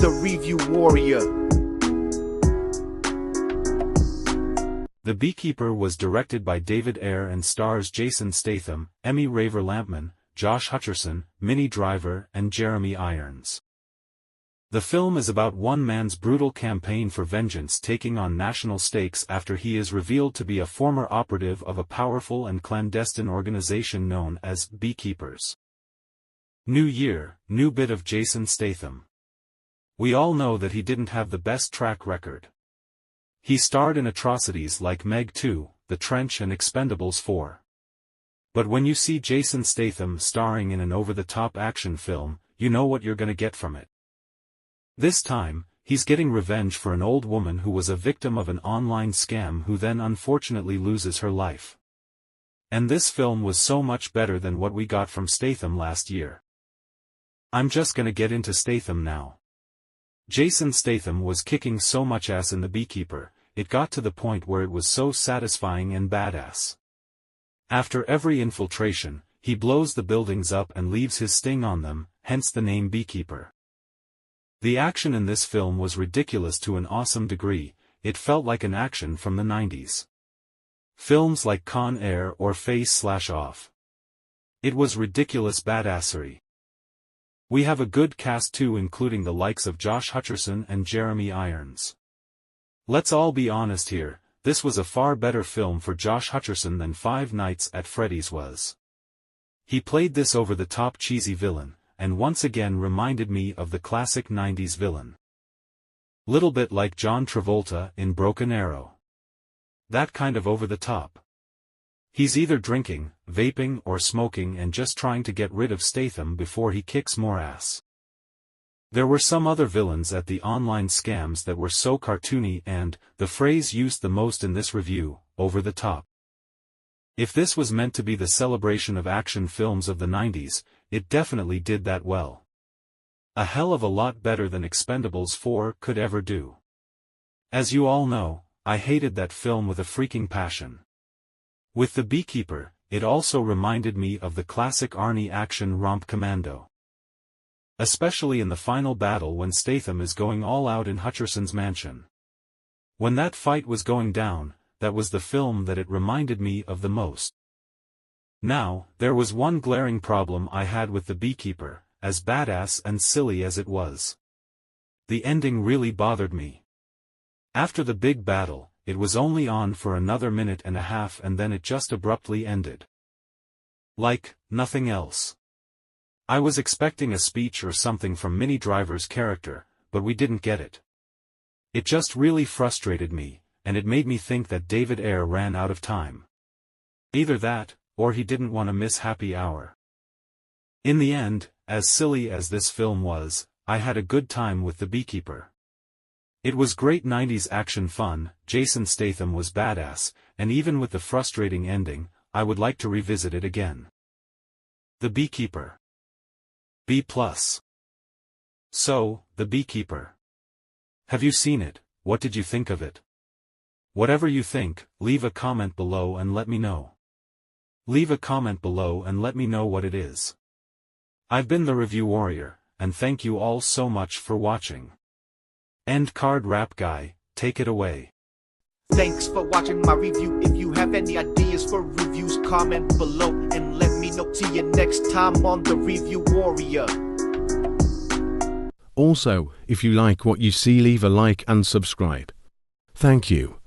the review warrior. The Beekeeper was directed by David Ayer and stars Jason Statham, Emmy Raver-Lampman, Josh Hutcherson, Minnie and Jeremy Irons. The film is about one man's brutal campaign for vengeance taking on national stakes after he is revealed to be a former operative of a powerful and clandestine organization known as Beekeepers. New year, new bit of Jason Statham. We all know that he didn't have the best track record. He starred in atrocities like Meg 2, The Trench and Expendables 4. But when you see Jason Statham starring in an over-the-top action film, you know what you're gonna get from it. This time, he's getting revenge for an old woman who was a victim of an online scam who then unfortunately loses her life. And this film was so much better than what we got from Statham last year. I'm just gonna get into Statham now. Jason Statham was kicking so much ass in The Beekeeper, it got to the point where it was so satisfying and badass. After every infiltration, he blows the buildings up and leaves his sting on them, hence the name Beekeeper. The action in this film was ridiculous to an awesome degree, it felt like an action from the 90s. Films like Con Air or Face/Off. It was ridiculous badassery. We have a good cast too, including the likes of Josh Hutcherson and Jeremy Irons. Let's all be honest here, this was a far better film for Josh Hutcherson than Five Nights at Freddy's was. He played this over-the-top cheesy villain, and once again reminded me of the classic 90s villain. Little bit like John Travolta in Broken Arrow. That kind of over-the-top. He's either drinking, vaping or smoking and just trying to get rid of Statham before he kicks more ass. There were some other villains at the online scams that were so cartoony and, the phrase used the most in this review, over the top. If this was meant to be the celebration of action films of the 90s, it definitely did that well. A hell of a lot better than Expendables 4 could ever do. As you all know, I hated that film with a freaking passion. With The Beekeeper, it also reminded me of the classic Arnie action romp Commando. Especially in the final battle when Statham is going all out in Hutcherson's mansion. When that fight was going down, that was the film that it reminded me of the most. Now, there was one glaring problem I had with The Beekeeper, as badass and silly as it was. The ending really bothered me. After the big battle, it was only on for another minute and a half and then it just abruptly ended. Like, nothing else. I was expecting a speech or something from Minnie Driver's character, but we didn't get it. It just really frustrated me, and it made me think that David Ayer ran out of time. Either that, or he didn't want to miss Happy Hour. In the end, as silly as this film was, I had a good time with The Beekeeper. It was great 90s action fun, Jason Statham was badass, and even with the frustrating ending, I would like to revisit it again. The Beekeeper. B+. So, The Beekeeper. Have you seen it? What did you think of it? Whatever you think, leave a comment below and let me know. Leave a comment below and let me know what it is. I've been the Review Warrior, and thank you all so much for watching. End card rap guy, take it away. Thanks for watching my review. If you have any ideas for reviews, comment below and let me know. See you next time on the Review Warrior. Also, if you like what you see, leave a like and subscribe. Thank you.